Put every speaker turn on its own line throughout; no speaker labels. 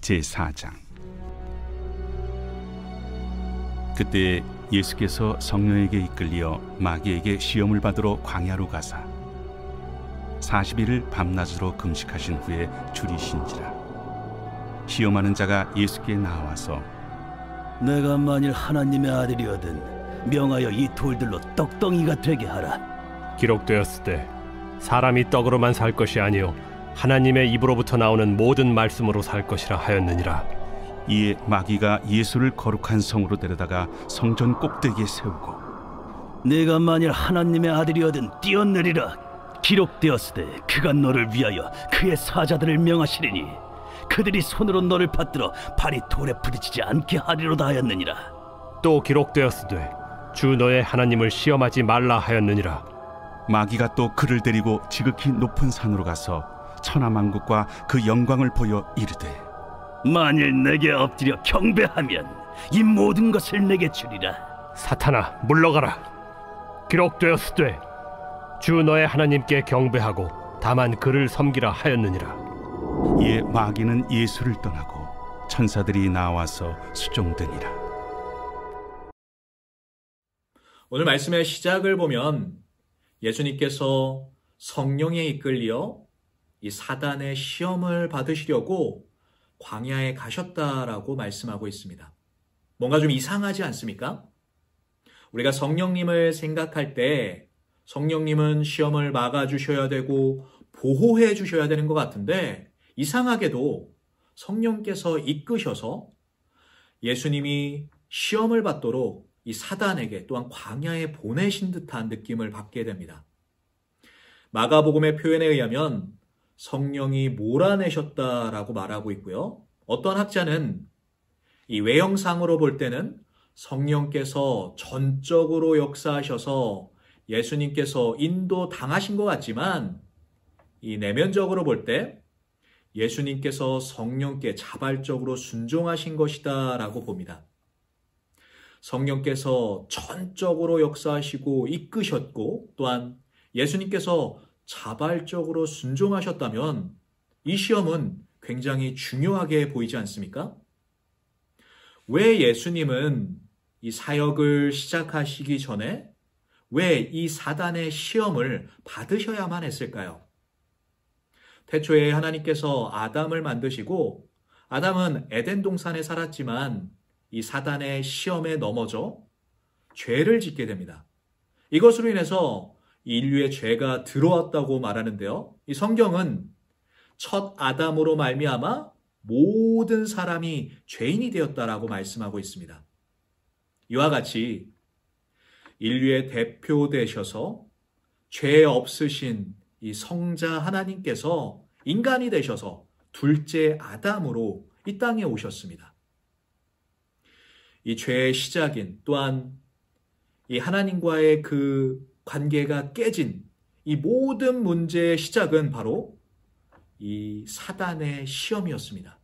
제4장. 그때 예수께서 성령에게 이끌려 마귀에게 시험을 받으러 광야로 가사 40일을 밤낮으로 금식하신 후에 줄이신지라. 시험하는 자가 예수께 나와서
내가 만일 하나님의 아들이거든 명하여 이 돌들로 떡덩이가 되게 하라.
기록되었을 때 사람이 떡으로만 살 것이 아니요 하나님의 입으로부터 나오는 모든 말씀으로 살 것이라 하였느니라.
이에 마귀가 예수를 거룩한 성으로 데려다가 성전 꼭대기에 세우고
내가 만일 하나님의 아들이거든 뛰어내리라. 기록되었으되 그가 너를 위하여 그의 사자들을 명하시리니 그들이 손으로 너를 받들어 발이 돌에 부딪히지 않게 하리로다 하였느니라.
또 기록되었으되 주 너의 하나님을 시험하지 말라 하였느니라.
마귀가 또 그를 데리고 지극히 높은 산으로 가서 천하만국과 그 영광을 보여 이르되
만일 내게 엎드려 경배하면 이 모든 것을 내게 주리라.
사탄아 물러가라. 기록되었으되 주 너의 하나님께 경배하고 다만 그를 섬기라 하였느니라.
이에 마귀는 예수를 떠나고 천사들이 나와서 수종되니라.
오늘 말씀의 시작을 보면 예수님께서 성령에 이끌려 이 사단의 시험을 받으시려고 광야에 가셨다라고 말씀하고 있습니다. 뭔가 좀 이상하지 않습니까? 우리가 성령님을 생각할 때 성령님은 시험을 막아주셔야 되고 보호해 주셔야 되는 것 같은데 이상하게도 성령께서 이끄셔서 예수님이 시험을 받도록 이 사단에게 또한 광야에 보내신 듯한 느낌을 받게 됩니다. 마가복음의 표현에 의하면 성령이 몰아내셨다라고 말하고 있고요. 어떤 학자는 이 외형상으로 볼 때는 성령께서 전적으로 역사하셔서 예수님께서 인도당하신 것 같지만 이 내면적으로 볼 때 예수님께서 성령께 자발적으로 순종하신 것이다 라고 봅니다. 성령께서 전적으로 역사하시고 이끄셨고 또한 예수님께서 자발적으로 순종하셨다면 이 시험은 굉장히 중요하게 보이지 않습니까? 왜 예수님은 이 사역을 시작하시기 전에 왜 이 사단의 시험을 받으셔야만 했을까요? 태초에 하나님께서 아담을 만드시고 아담은 에덴 동산에 살았지만 이 사단의 시험에 넘어져 죄를 짓게 됩니다. 이것으로 인해서 인류의 죄가 들어왔다고 말하는데요. 이 성경은 첫 아담으로 말미암아 모든 사람이 죄인이 되었다라고 말씀하고 있습니다. 이와 같이 인류의 대표 되셔서 죄 없으신 이 성자 하나님께서 인간이 되셔서 둘째 아담으로 이 땅에 오셨습니다. 이 죄의 시작인 또한 이 하나님과의 그 관계가 깨진 이 모든 문제의 시작은 바로 이 사단의 시험이었습니다.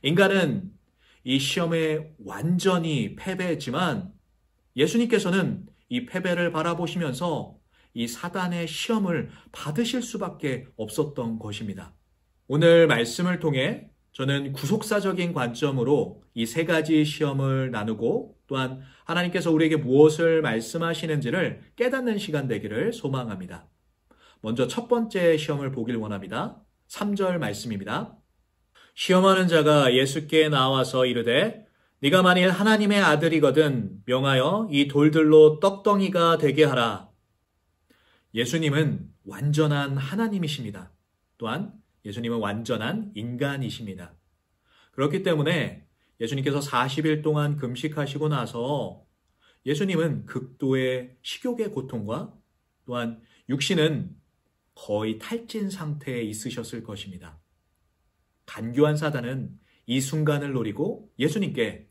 인간은 이 시험에 완전히 패배했지만 예수님께서는 이 패배를 바라보시면서 이 사단의 시험을 받으실 수밖에 없었던 것입니다. 오늘 말씀을 통해 저는 구속사적인 관점으로 이 세 가지 시험을 나누고 또한 하나님께서 우리에게 무엇을 말씀하시는지를 깨닫는 시간 되기를 소망합니다. 먼저 첫 번째 시험을 보길 원합니다. 3절 말씀입니다. 시험하는 자가 예수께 나와서 이르되 네가 만일 하나님의 아들이거든 명하여 이 돌들로 떡덩이가 되게 하라. 예수님은 완전한 하나님이십니다. 또한 예수님은 완전한 인간이십니다. 그렇기 때문에 예수님께서 40일 동안 금식하시고 나서 예수님은 극도의 식욕의 고통과 또한 육신은 거의 탈진 상태에 있으셨을 것입니다. 간교한 사단은 이 순간을 노리고 예수님께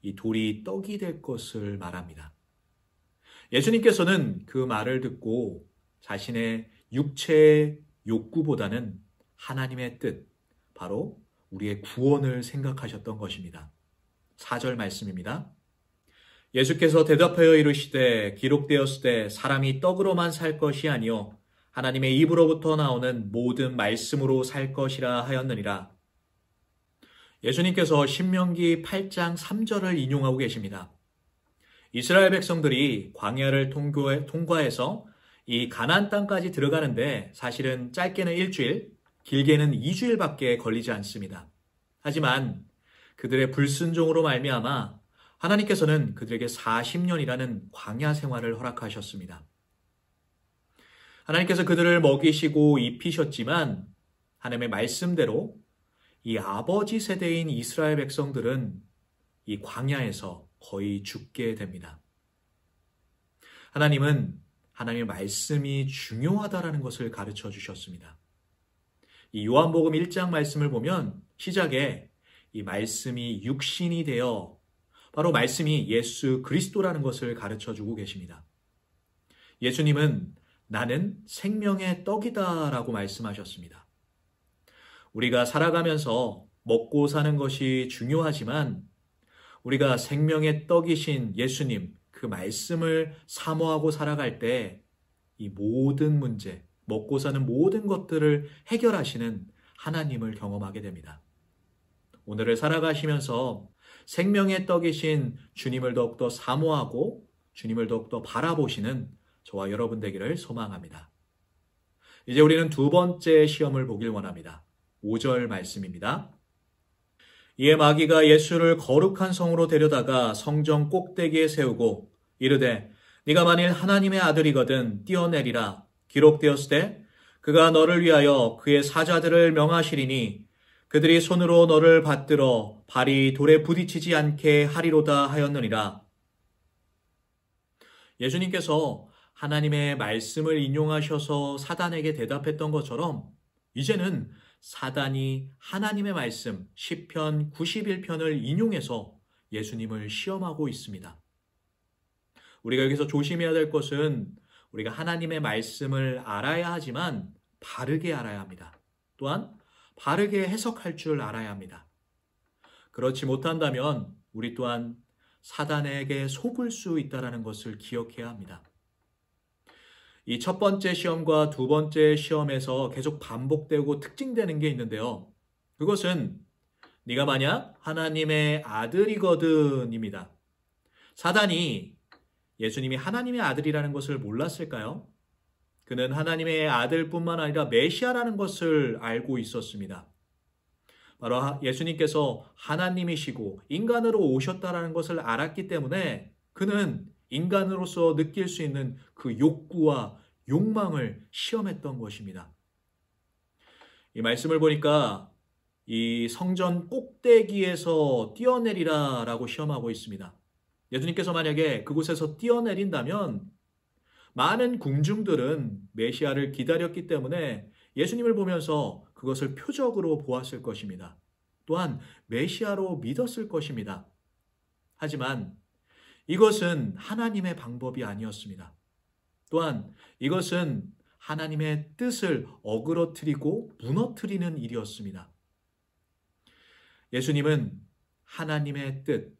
이 돌이 떡이 될 것을 말합니다. 예수님께서는 그 말을 듣고 자신의 육체의 욕구보다는 하나님의 뜻, 바로 우리의 구원을 생각하셨던 것입니다. 4절 말씀입니다. 예수께서 대답하여 이르시되 기록되었으되 사람이 떡으로만 살 것이 아니요 하나님의 입으로부터 나오는 모든 말씀으로 살 것이라 하였느니라. 예수님께서 신명기 8장 3절을 인용하고 계십니다. 이스라엘 백성들이 광야를 통과해서 이 가나안 땅까지 들어가는데 사실은 짧게는 일주일, 길게는 2주일밖에 걸리지 않습니다. 하지만 그들의 불순종으로 말미암아 하나님께서는 그들에게 40년이라는 광야 생활을 허락하셨습니다. 하나님께서 그들을 먹이시고 입히셨지만 하나님의 말씀대로 이 아버지 세대인 이스라엘 백성들은 이 광야에서 거의 죽게 됩니다. 하나님은 하나님의 말씀이 중요하다라는 것을 가르쳐 주셨습니다. 이 요한복음 1장 말씀을 보면 시작에 이 말씀이 육신이 되어 바로 말씀이 예수 그리스도라는 것을 가르쳐 주고 계십니다. 예수님은 나는 생명의 떡이다 라고 말씀하셨습니다. 우리가 살아가면서 먹고 사는 것이 중요하지만 우리가 생명의 떡이신 예수님 그 말씀을 사모하고 살아갈 때 이 모든 문제, 먹고 사는 모든 것들을 해결하시는 하나님을 경험하게 됩니다. 오늘을 살아가시면서 생명의 떡이신 주님을 더욱더 사모하고 주님을 더욱더 바라보시는 저와 여러분 되기를 소망합니다. 이제 우리는 두 번째 시험을 보길 원합니다. 5절 말씀입니다. 이에 마귀가 예수를 거룩한 성으로 데려다가 성전 꼭대기에 세우고 이르되 네가 만일 하나님의 아들이거든 뛰어내리라. 기록되었으되 그가 너를 위하여 그의 사자들을 명하시리니 그들이 손으로 너를 받들어 발이 돌에 부딪히지 않게 하리로다 하였느니라. 예수님께서 하나님의 말씀을 인용하셔서 사단에게 대답했던 것처럼 이제는 사단이 하나님의 말씀 시편 91편을 인용해서 예수님을 시험하고 있습니다. 우리가 여기서 조심해야 될 것은 우리가 하나님의 말씀을 알아야 하지만 바르게 알아야 합니다. 또한 바르게 해석할 줄 알아야 합니다. 그렇지 못한다면 우리 또한 사단에게 속을 수 있다는 것을 기억해야 합니다. 이 첫 번째 시험과 두 번째 시험에서 계속 반복되고 특징되는 게 있는데요. 그것은 네가 만약 하나님의 아들이거든입니다. 사단이 예수님이 하나님의 아들이라는 것을 몰랐을까요? 그는 하나님의 아들뿐만 아니라 메시아라는 것을 알고 있었습니다. 바로 예수님께서 하나님이시고 인간으로 오셨다라는 것을 알았기 때문에 그는 인간으로서 느낄 수 있는 그 욕구와 욕망을 시험했던 것입니다. 이 말씀을 보니까 이 성전 꼭대기에서 뛰어내리라 라고 시험하고 있습니다. 예수님께서 만약에 그곳에서 뛰어내린다면 많은 군중들은 메시아를 기다렸기 때문에 예수님을 보면서 그것을 표적으로 보았을 것입니다. 또한 메시아로 믿었을 것입니다. 하지만 이것은 하나님의 방법이 아니었습니다. 또한 이것은 하나님의 뜻을 어그러뜨리고 무너뜨리는 일이었습니다. 예수님은 하나님의 뜻,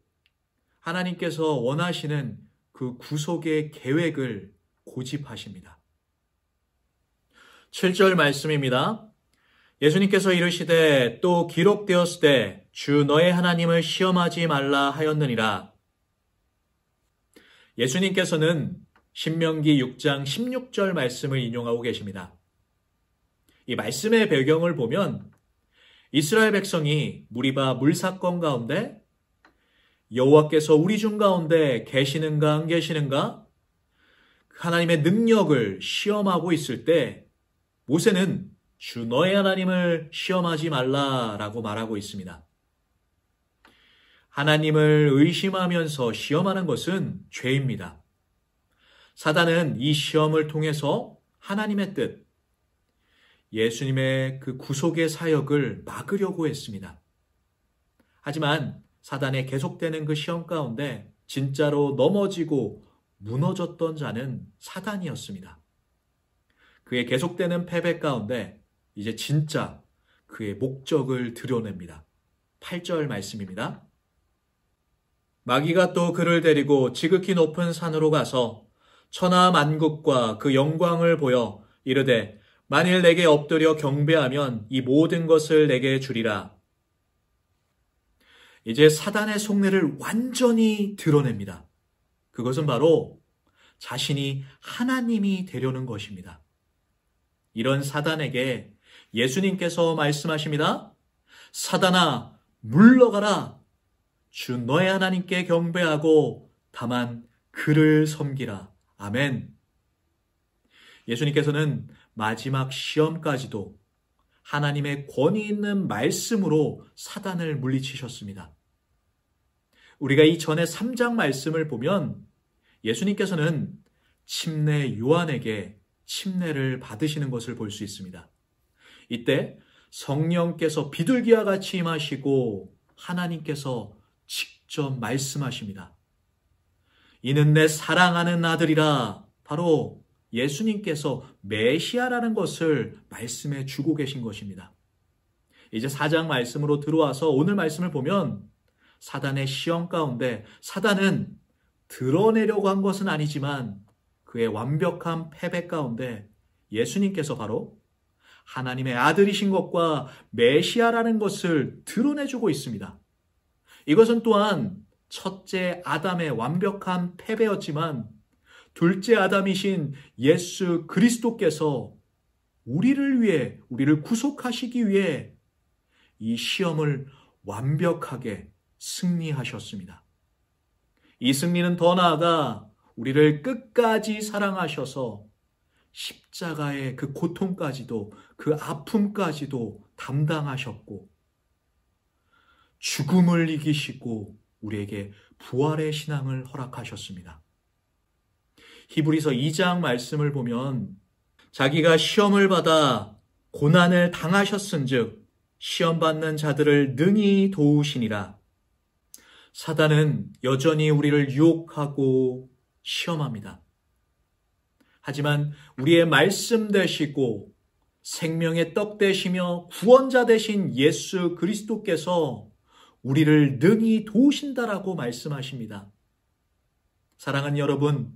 하나님께서 원하시는 그 구속의 계획을 고집하십니다. 7절 말씀입니다. 예수님께서 이르시되 또 기록되었으되 주 너의 하나님을 시험하지 말라 하였느니라. 예수님께서는 신명기 6장 16절 말씀을 인용하고 계십니다. 이 말씀의 배경을 보면 이스라엘 백성이 무리바 물사건 가운데 여호와께서 우리 중 가운데 계시는가 안 계시는가 하나님의 능력을 시험하고 있을 때 모세는 주 너의 하나님을 시험하지 말라라고 말하고 있습니다. 하나님을 의심하면서 시험하는 것은 죄입니다. 사단은 이 시험을 통해서 하나님의 뜻, 예수님의 그 구속의 사역을 막으려고 했습니다. 하지만 사단의 계속되는 그 시험 가운데 진짜로 넘어지고 무너졌던 자는 사단이었습니다. 그의 계속되는 패배 가운데 이제 진짜 그의 목적을 드러냅니다. 8절 말씀입니다. 마귀가 또 그를 데리고 지극히 높은 산으로 가서 천하 만국과 그 영광을 보여 이르되 만일 내게 엎드려 경배하면 이 모든 것을 내게 주리라. 이제 사단의 속내를 완전히 드러냅니다. 그것은 바로 자신이 하나님이 되려는 것입니다. 이런 사단에게 예수님께서 말씀하십니다. 사단아, 물러가라. 주 너의 하나님께 경배하고 다만 그를 섬기라. 아멘. 예수님께서는 마지막 시험까지도 하나님의 권위 있는 말씀으로 사단을 물리치셨습니다. 우리가 이 전에 3장 말씀을 보면 예수님께서는 침례 요한에게 침례를 받으시는 것을 볼 수 있습니다. 이때 성령께서 비둘기와 같이 임하시고 하나님께서 직접 말씀하십니다. 이는 내 사랑하는 아들이라. 바로 예수님께서 메시아라는 것을 말씀해 주고 계신 것입니다. 이제 4장 말씀으로 들어와서 오늘 말씀을 보면 사단의 시험 가운데 사단은 드러내려고 한 것은 아니지만 그의 완벽한 패배 가운데 예수님께서 바로 하나님의 아들이신 것과 메시아라는 것을 드러내주고 있습니다. 이것은 또한 첫째 아담의 완벽한 패배였지만 둘째 아담이신 예수 그리스도께서 우리를 위해, 우리를 구속하시기 위해 이 시험을 완벽하게 승리하셨습니다. 이 승리는 더 나아가 우리를 끝까지 사랑하셔서 십자가의 그 고통까지도, 그 아픔까지도 담당하셨고 죽음을 이기시고 우리에게 부활의 신앙을 허락하셨습니다. 히브리서 2장 말씀을 보면 자기가 시험을 받아 고난을 당하셨은즉 시험받는 자들을 능히 도우시니라. 사단은 여전히 우리를 유혹하고 시험합니다. 하지만 우리의 말씀 되시고 생명의 떡 되시며 구원자 되신 예수 그리스도께서 우리를 능히 도우신다라고 말씀하십니다. 사랑하는 여러분,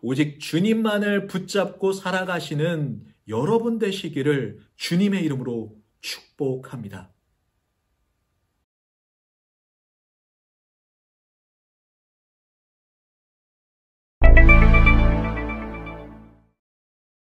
오직 주님만을 붙잡고 살아가시는 여러분 되시기를 주님의 이름으로 축복합니다.